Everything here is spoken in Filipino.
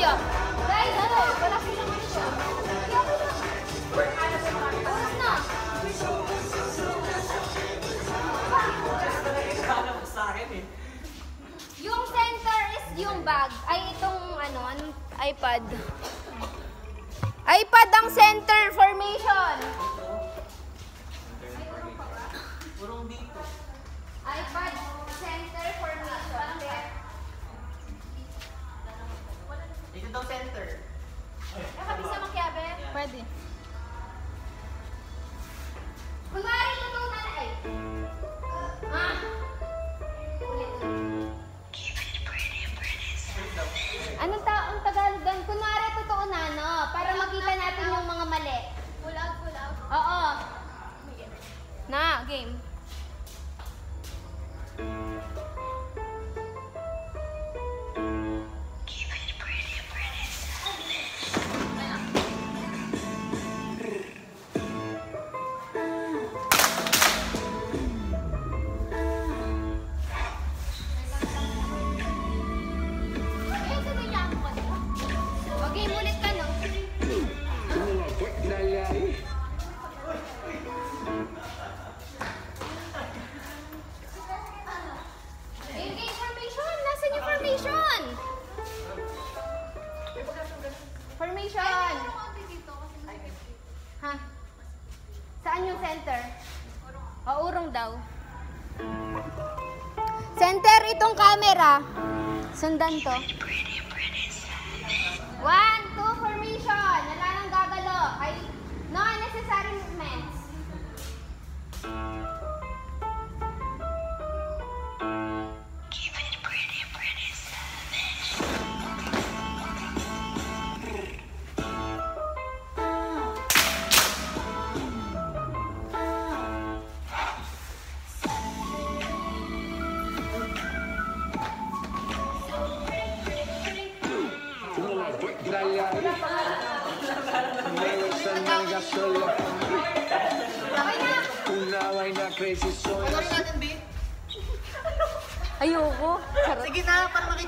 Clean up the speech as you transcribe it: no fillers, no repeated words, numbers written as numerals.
Kuya. Guys, ano? Wala ko naman siya. Oras na. Yung center is yung bag. Ay, itong ano, anong iPad. iPad ang center formation. iPad center formation. Ito daw center. Nakabisa makiabe? Pwede. Kunwari totoo na ay. Ah. Ulit. Anong ang Tagalog doon? Kunwari totoo na, no? Para makita natin yung mga mali. Pull out, pull out. Oo. Na, game. Okay, ulit ka, no? Game formation! Nasaan yung formation? Formation! Ha? Saan yung center? O, urong daw. Center itong camera. Sundan to. 1, 2, formation. Wala nang gagalo. Ay, no unnecessary movements. Okay na. Crazy soul. Ayoko. Sige na, para